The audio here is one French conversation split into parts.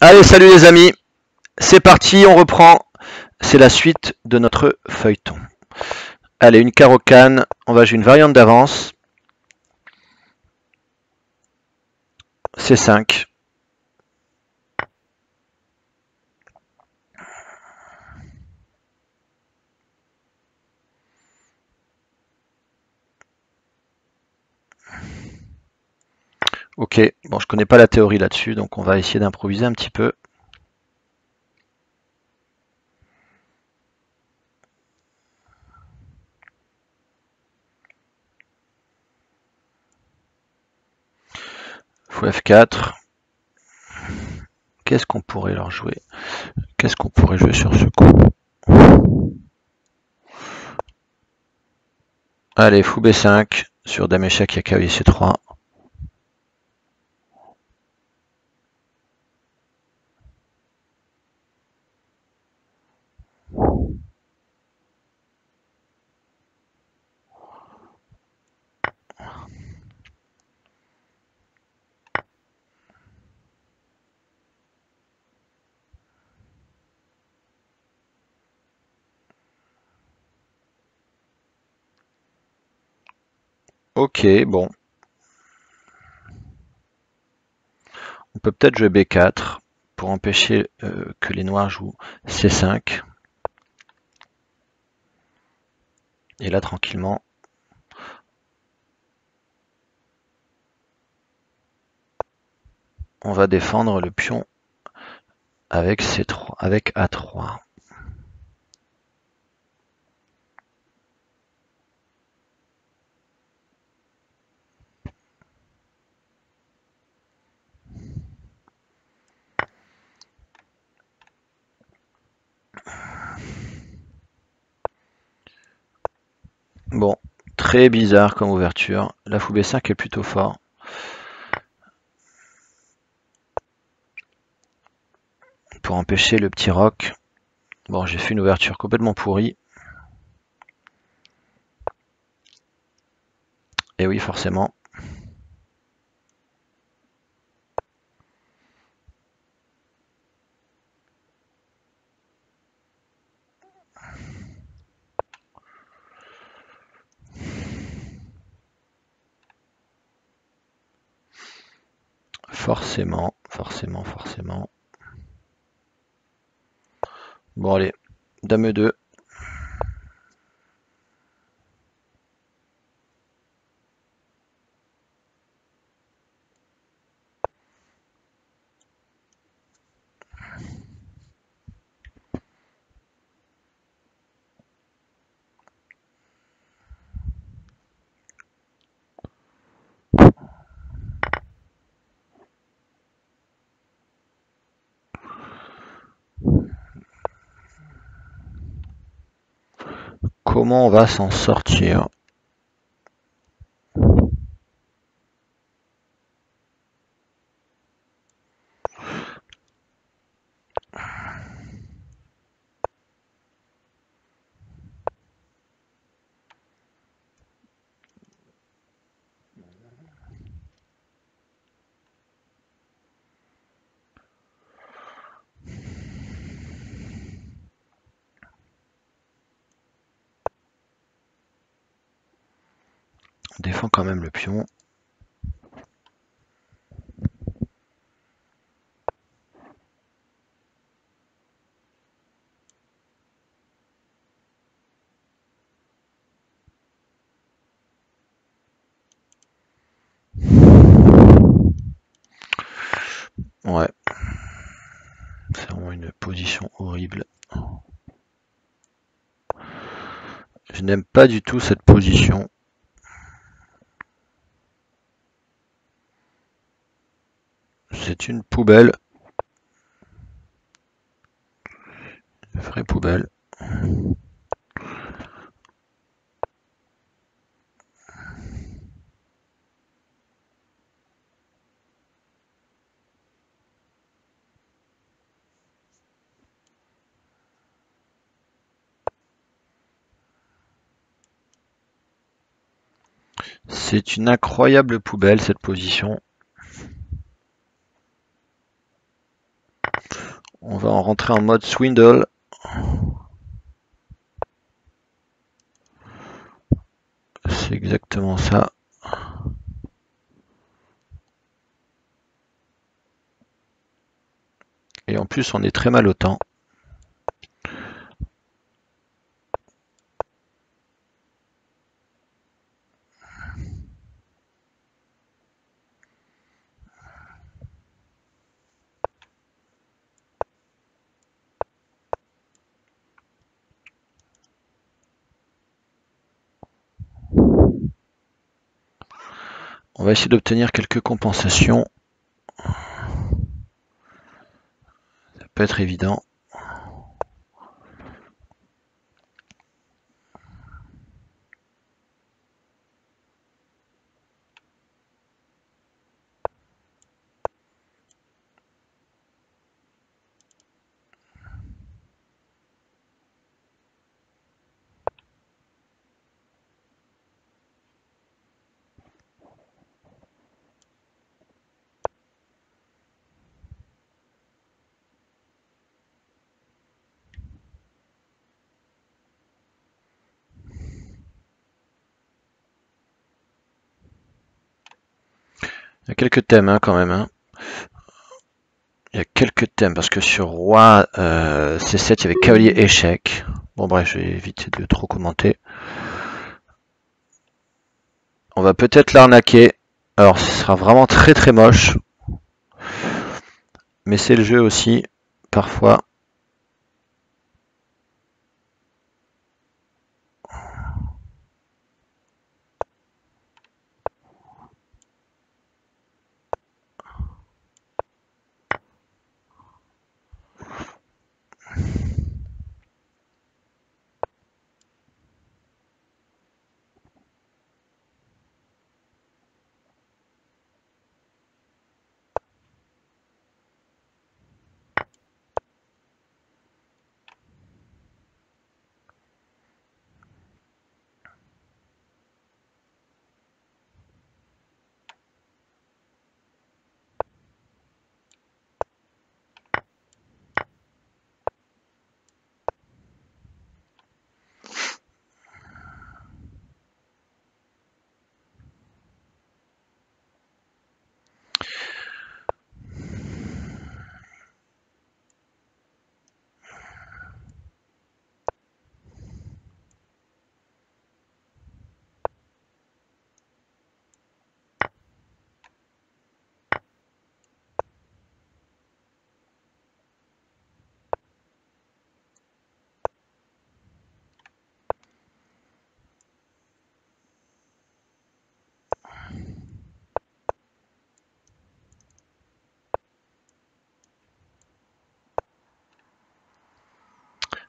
Allez, salut les amis, c'est parti, on reprend. C'est la suite de notre feuilleton. Allez, une carocane, on va jouer une variante d'avance. C5. Ok, bon, je connais pas la théorie là-dessus, donc on va essayer d'improviser un petit peu. Fou F4. Qu'est-ce qu'on pourrait leur jouer? Qu'est-ce qu'on pourrait jouer sur ce coup? Allez, fou B5 sur Dame échec, il y a cavalier C3. Ok, bon. On peut peut-être jouer B4 pour empêcher que les noirs jouent C5. Et là, tranquillement, on va défendre le pion avec C3, avec A3. Bon, très bizarre comme ouverture. La fou B5 est plutôt fort. Pour empêcher le petit roc. Bon, j'ai fait une ouverture complètement pourrie. Et oui, forcément. Forcément. Bon, allez. Dame E2. Comment on va s'en sortir? On défend quand même le pion. Ouais. C'est vraiment une position horrible. Je n'aime pas du tout cette position. C'est une poubelle. Une vraie poubelle. C'est une incroyable poubelle cette position. On va en rentrer en mode swindle. C'est exactement ça. Et en plus, on est très mal au temps. On va essayer d'obtenir quelques compensations. Ça peut être évident. Il y a quelques thèmes quand même. Il y a quelques thèmes parce que sur roi C7 il y avait cavalier échec. Bon bref, je vais éviter de trop commenter. On va peut-être l'arnaquer. Alors ce sera vraiment très très moche. Mais c'est le jeu aussi, parfois.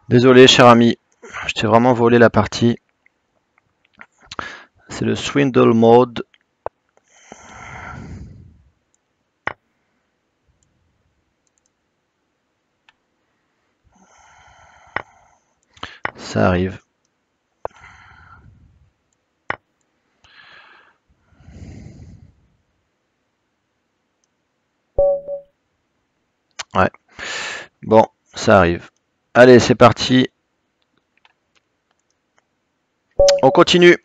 Désolé cher ami, je t'ai vraiment volé la partie. C'est le swindle mode. Ça arrive. Ouais. Bon, ça arrive. Allez, c'est parti. On continue.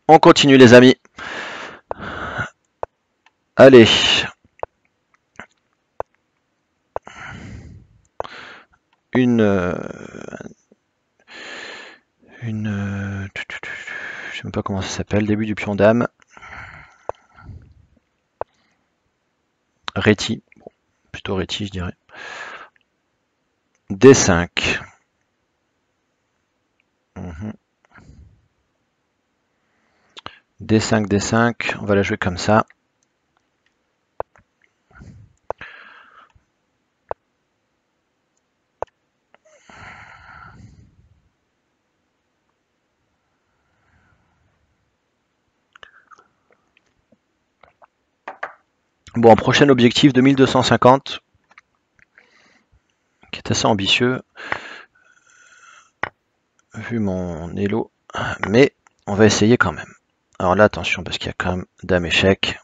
On continue les amis. Allez. Je sais même pas comment ça s'appelle. Début du pion dame. Réti. Bon, plutôt réti, je dirais. D5. D5, D5. On va la jouer comme ça. Bon, prochain objectif 2250, qui est assez ambitieux, vu mon elo, mais on va essayer quand même. Alors là, attention, parce qu'il y a quand même dame échec.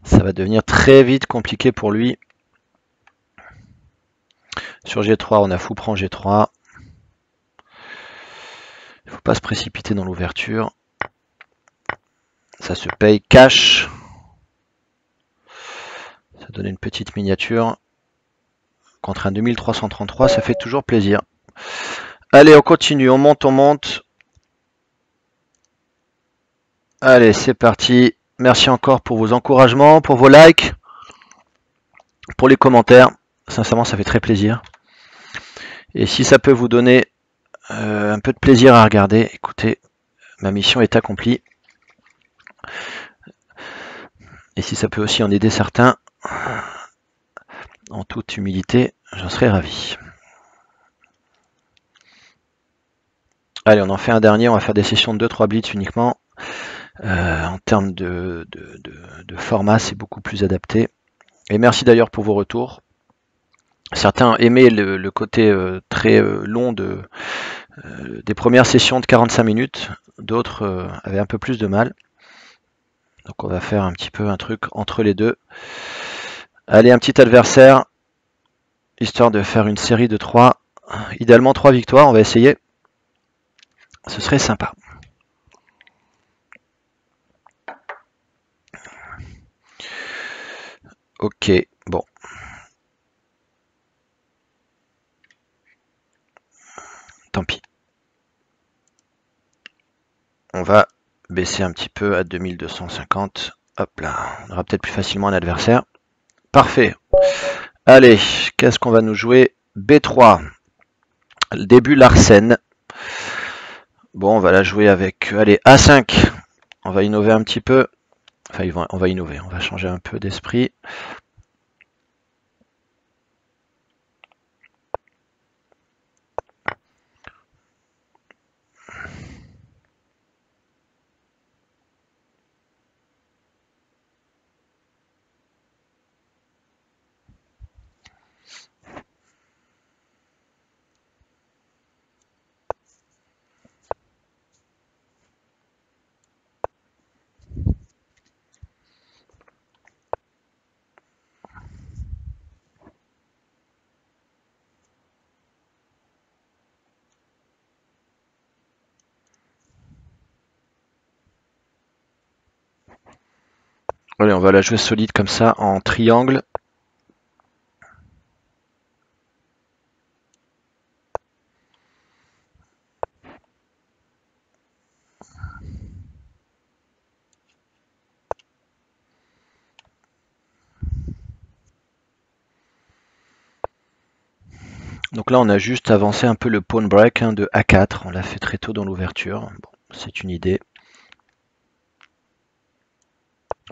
Ça va devenir très vite compliqué pour lui. Sur G3, on a fou prend G3. Il ne faut pas se précipiter dans l'ouverture. Ça se paye cash. Ça donne une petite miniature. Contre un 2333, ça fait toujours plaisir. Allez, on continue, on monte, on monte. Allez, c'est parti. Merci encore pour vos encouragements, pour vos likes, pour les commentaires. Sincèrement, ça fait très plaisir. Et si ça peut vous donner un peu de plaisir à regarder, écoutez, ma mission est accomplie. Et si ça peut aussi en aider certains, en toute humilité, j'en serais ravi. Allez, on en fait un dernier, on va faire des sessions de 2-3 blitz uniquement. En termes de format, c'est beaucoup plus adapté. Et merci d'ailleurs pour vos retours. Certains aimaient le côté très long des premières sessions de 45 minutes, d'autres avaient un peu plus de mal. Donc on va faire un petit peu un truc entre les deux. Allez, un petit adversaire, histoire de faire une série de 3, idéalement 3 victoires, on va essayer. Ce serait sympa. Ok, bon. Tant pis. On va baisser un petit peu à 2250. Hop là, on aura peut-être plus facilement un adversaire. Parfait. Allez, qu'est-ce qu'on va nous jouer? B3. Le début Larsen. Bon, on va la jouer avec, allez, A5. On va innover un petit peu. Enfin, on va innover, on va changer un peu d'esprit. Allez, on va la jouer solide comme ça, en triangle. Donc là, on a juste avancé un peu le pawn break de A4. On l'a fait très tôt dans l'ouverture. Bon, c'est une idée.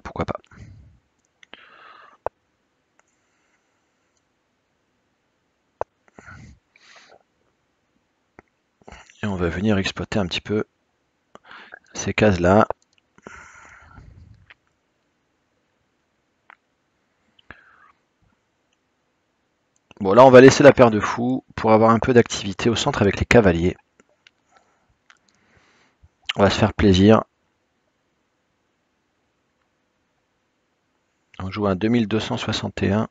Pourquoi pas. Et on va venir exploiter un petit peu ces cases-là. Bon, là, on va laisser la paire de fous pour avoir un peu d'activité au centre avec les cavaliers. On va se faire plaisir. On joue un 2261.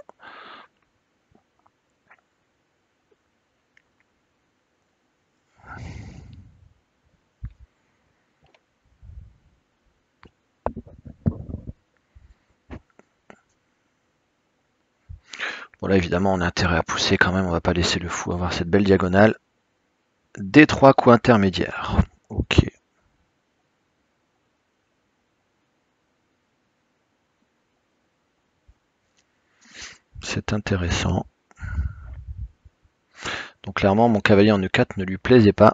Bon, là, évidemment, on a intérêt à pousser quand même. On va pas laisser le fou avoir cette belle diagonale. D3 coups intermédiaires. Ok. C'est intéressant. Donc clairement, mon cavalier en E4 ne lui plaisait pas.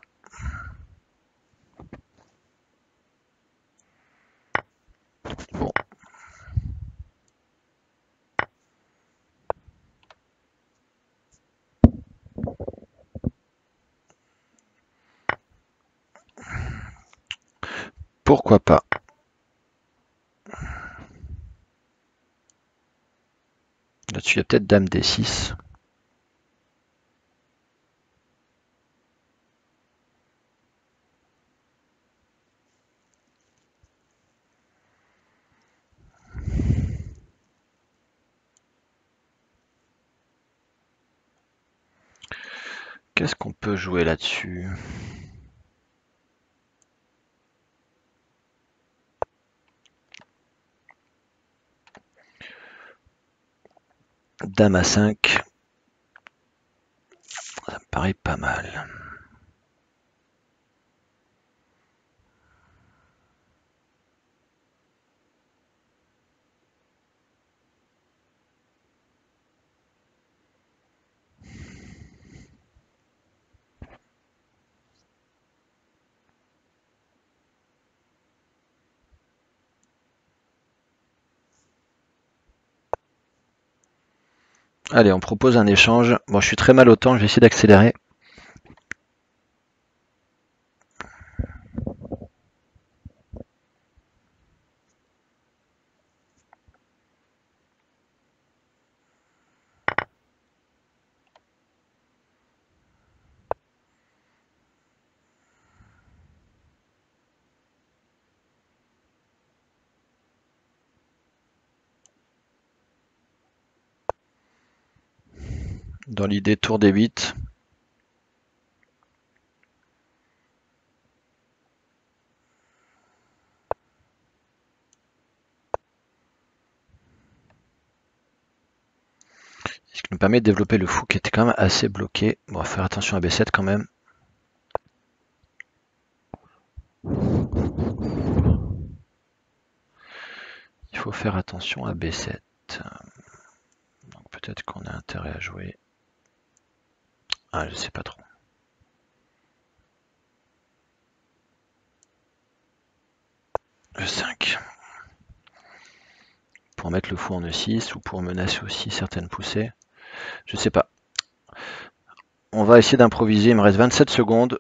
Bon. Pourquoi pas. Là-dessus, il y a peut-être dame D6. Qu'est-ce qu'on peut jouer là-dessus? Dame à 5. Ça me paraît pas mal. Allez, on propose un échange. Bon, je suis très mal au temps, je vais essayer d'accélérer. Dans l'idée, tour des 8. Ce qui nous permet de développer le fou qui était quand même assez bloqué. Bon, on va faire attention à B7 quand même. Il faut faire attention à B7. Donc peut-être qu'on a intérêt à jouer. Ah, je sais pas trop. E5. Pour mettre le fou en E6 ou pour menacer aussi certaines poussées. Je sais pas. On va essayer d'improviser. Il me reste 27 secondes.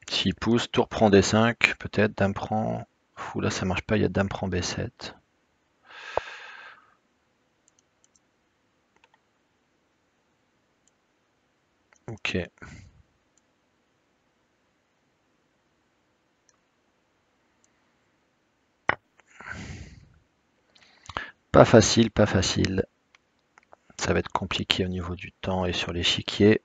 S'il pousse, tour prend D5. Peut-être dame prend. Fou, là ça marche pas. Il y a dame prend B7. Ok. Pas facile, pas facile. Ça va être compliqué au niveau du temps et sur l'échiquier.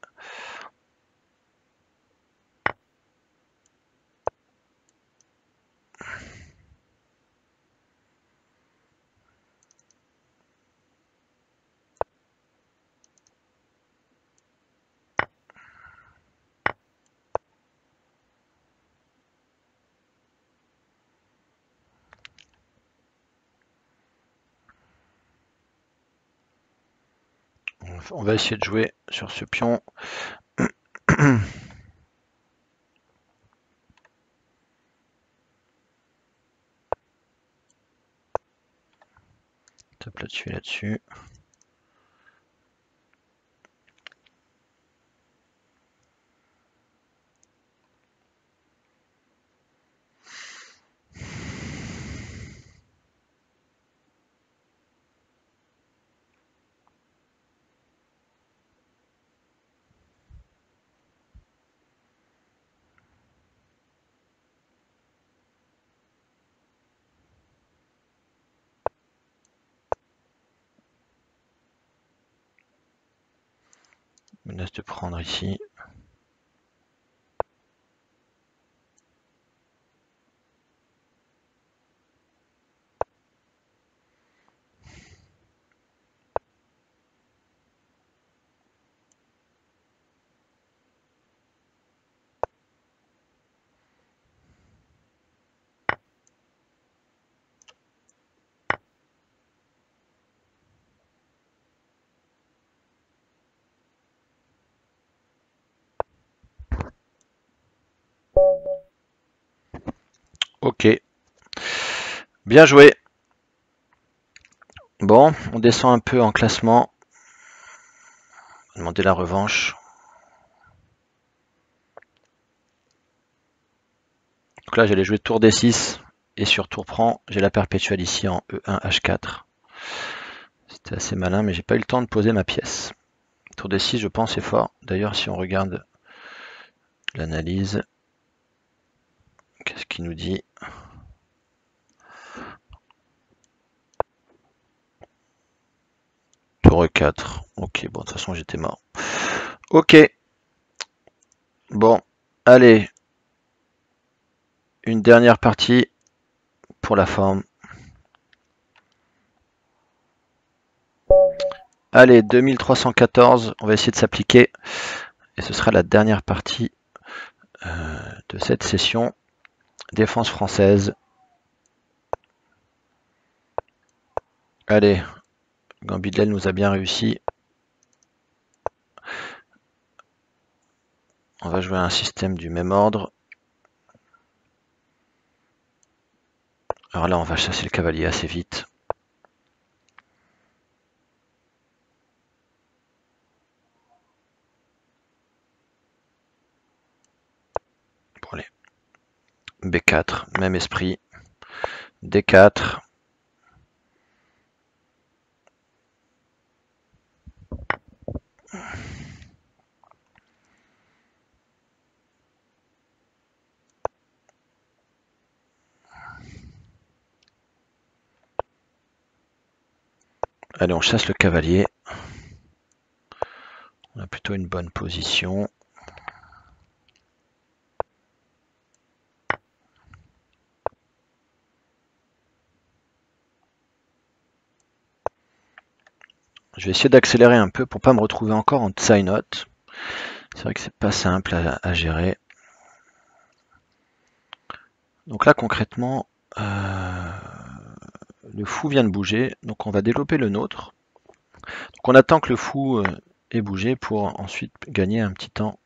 On va essayer de jouer sur ce pion. Tape là-dessus, là-dessus. Menace de prendre ici. Ok. Bien joué. Bon, on descend un peu en classement. On va demander la revanche. Donc là, j'allais jouer tour D6 et sur tour prend, j'ai la perpétuelle ici en E1 H4. C'était assez malin, mais j'ai pas eu le temps de poser ma pièce. Tour de 6, je pense, est fort. D'ailleurs, si on regarde l'analyse, qu'est-ce qu'il nous dit? Tour 4. Ok, bon, de toute façon, j'étais mort. Ok. Bon, allez. Une dernière partie pour la forme. Allez, 2314, on va essayer de s'appliquer. Et ce sera la dernière partie de cette session. Défense française. Allez, Gambidel nous a bien réussi. On va jouer un système du même ordre. Alors là, on va chasser le cavalier assez vite. Bon, allez. B4, même esprit. D4. Allez, on chasse le cavalier. On a plutôt une bonne position. Je vais essayer d'accélérer un peu pour pas me retrouver encore en side note. C'est vrai que c'est pas simple à gérer. Donc là, concrètement, le fou vient de bouger, donc on va développer le nôtre. Donc on attend que le fou ait bougé pour ensuite gagner un petit temps.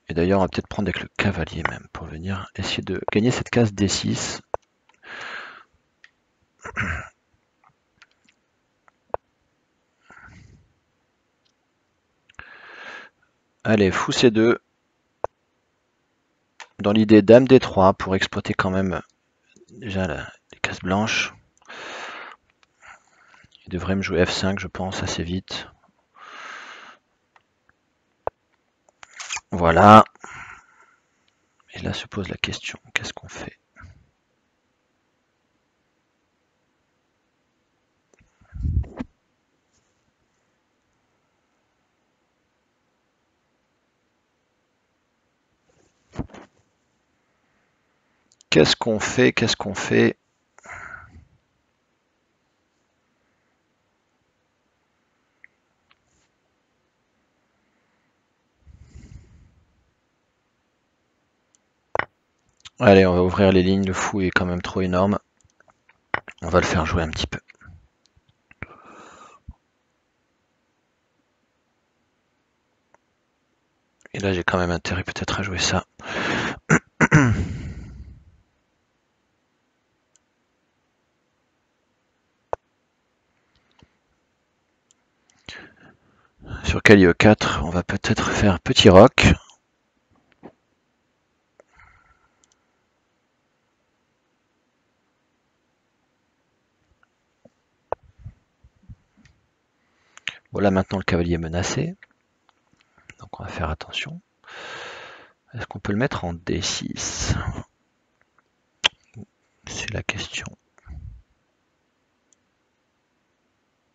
Et d'ailleurs, on va peut-être prendre avec le cavalier même pour venir essayer de gagner cette case D6. Allez, fou C2. Dans l'idée dame D3 pour exploiter quand même déjà les cases blanches. Il devrait me jouer F5, je pense, assez vite. Voilà. Et là se pose la question, qu'est-ce qu'on fait? Qu'est-ce qu'on fait? Qu'est-ce qu'on fait? Allez, on va ouvrir les lignes, le fou est quand même trop énorme. On va le faire jouer un petit peu. Et là j'ai quand même intérêt peut-être à jouer ça. Sur cavalier E4, on va peut-être faire petit roc. Bon là maintenant le cavalier est menacé. Donc on va faire attention. Est-ce qu'on peut le mettre en D6? C'est la question.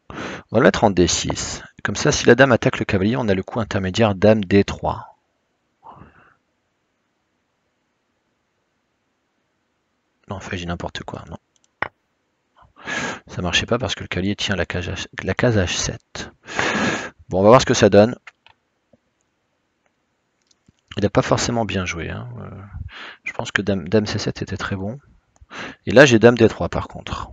On va le mettre en D6. Comme ça, si la dame attaque le cavalier, on a le coup intermédiaire dame D3. Non, enfin j'ai n'importe quoi, non. Ça marchait pas parce que le cavalier tient la case H7. Bon, on va voir ce que ça donne. Il n'a pas forcément bien joué. Hein. Je pense que dame C7 était très bon. Et là, j'ai dame D3 par contre.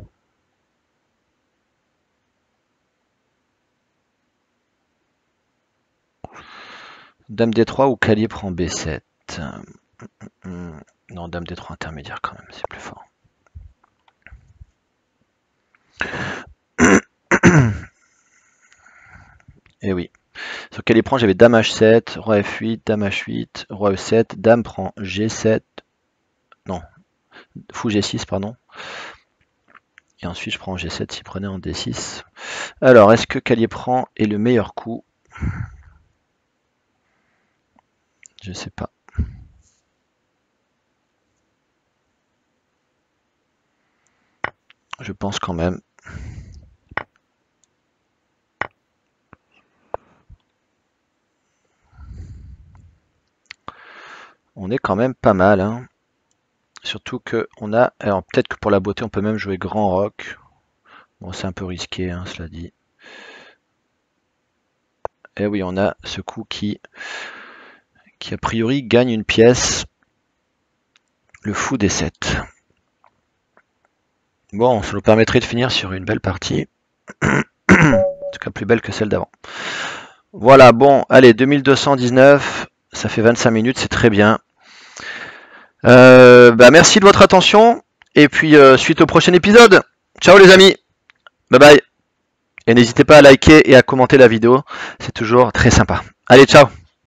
Dame D3 ou cavalier prend B7. Non, dame D3 intermédiaire quand même, c'est plus fort. Et oui. Sur cavalier prend, j'avais dame H7, roi F8, dame H8, roi E7, dame prend G7. Non, fou G6, pardon. Et ensuite je prends G7 s'il prenait en D6. Alors, est-ce que cavalier prend est le meilleur coup? Je sais pas. Je pense quand même. On est quand même pas mal, hein. Surtout que on a. Alors peut-être que pour la beauté, on peut même jouer grand roc. Bon, c'est un peu risqué, hein, cela dit. Et oui, on a ce coup qui a priori gagne une pièce. Le fou des 7. Bon, ça nous permettrait de finir sur une belle partie. En tout cas, plus belle que celle d'avant. Voilà, bon, allez, 2219. Ça fait 25 minutes, c'est très bien. Merci de votre attention. Et puis, suite au prochain épisode. Ciao les amis. Bye bye. Et n'hésitez pas à liker et à commenter la vidéo. C'est toujours très sympa. Allez, ciao.